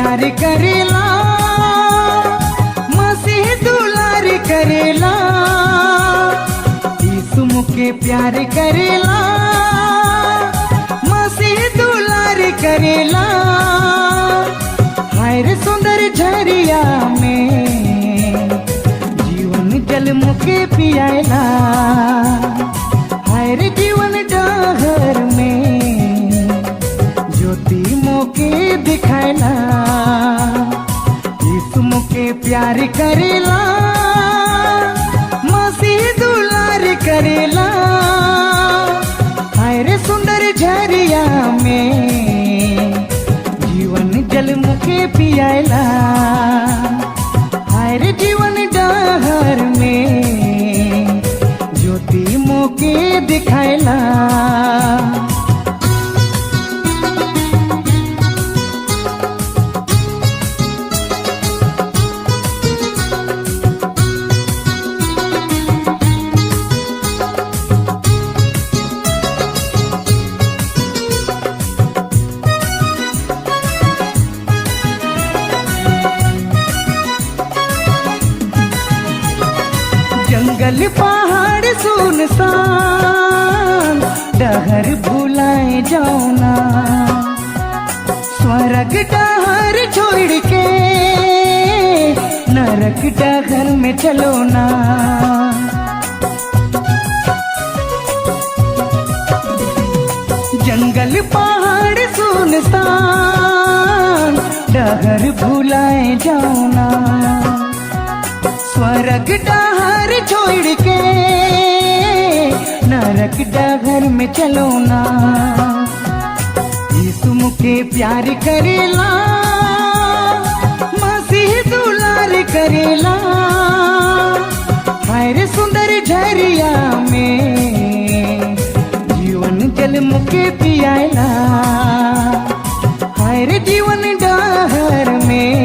प्यार करेला, मसीह दुलार करेला, यीशु मुके प्यार करेला, मसीह दुलार करेला। हाय रे सुंदर झरिया में जीवन जल मुके पियाला, हाय रे जीवन डहर में ज्योति मोके दिखाएला। यीशु मुके प्यार करेला, मसीह दुलार करेला, हाय रे सुंदर झरिया में जीवन जल मुके पियाला, हाय रे जीवन डहर में ज्योति मोके दिखाएला। जंगल पहाड़ सुनसान डहर भुलाए जाओना, स्वर्ग डहर छोड़ के नरक डहर में चलो ना। जंगल पहाड़ सुनसान डहर भुलाए जाओना, स्वर्ग डहर छोड़ के नरक डगर में चलो ना। यीशु मुके प्यार करेला, मसीह दुलार करेला, हाय रे सुंदर झरिया में जीवन जल मुके पियाला, हाय रे जीवन डहर में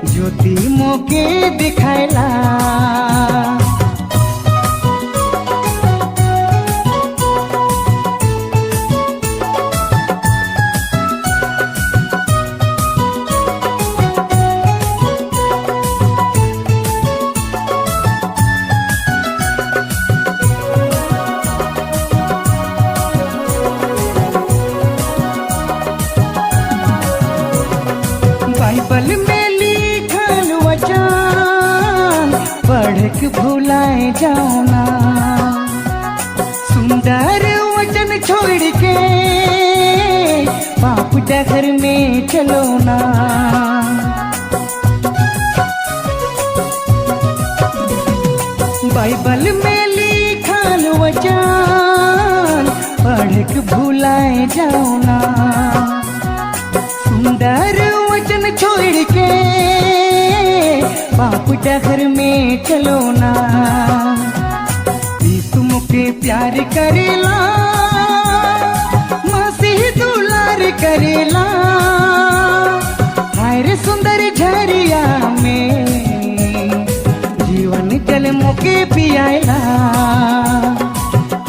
ज्योति मोके दिखाएला। बाइबल में लिखल वचन पढ़ के भुलाए जाओना, सुंदर वचन छोड़ के पाप डगर में चलो ना। बाइबल में लिखल वचन पढ़ के भुलाए जाओना, सुंदर वचन छोड़ के पाप डगर में चलो ना। यीशु मुके प्यार करेला, मसीह दुलार करेला, हाय रे सुंदर झरिया में जीवन जल मुके पियाला,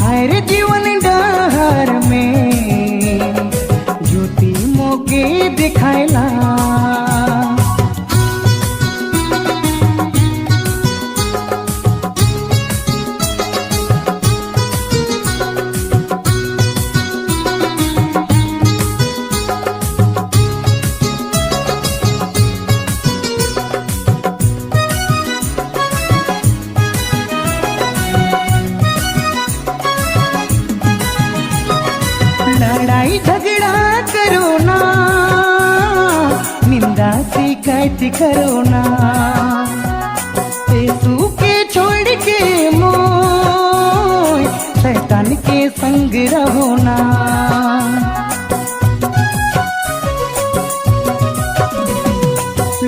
हाय रे जीवन डहर में ज्योति मोके दिखाएला। लड़ाई झगड़ा करो ना, निंदा शिकायत करो ना, यीशु के छोड़ के मोह शैतान के संग रहो ना।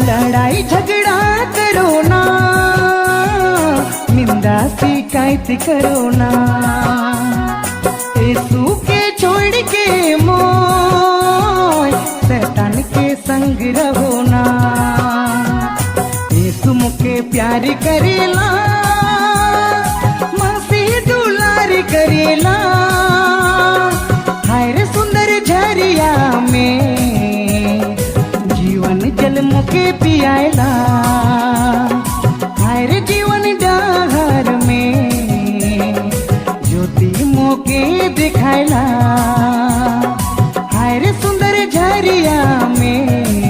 लड़ाई झगड़ा करो ना, निंदा शिकायत करो ना, यीशु के छोड़ के मोह शैतान के संग रहो ना। यीशु मुके प्यार करेला, मसीह दुलार करेला, हाय रे सुंदर झरिया में मोके पियाला हाय रे जीवन डाहर में ज्योति मोके दिखायला हाय रे सुंदर झरिया में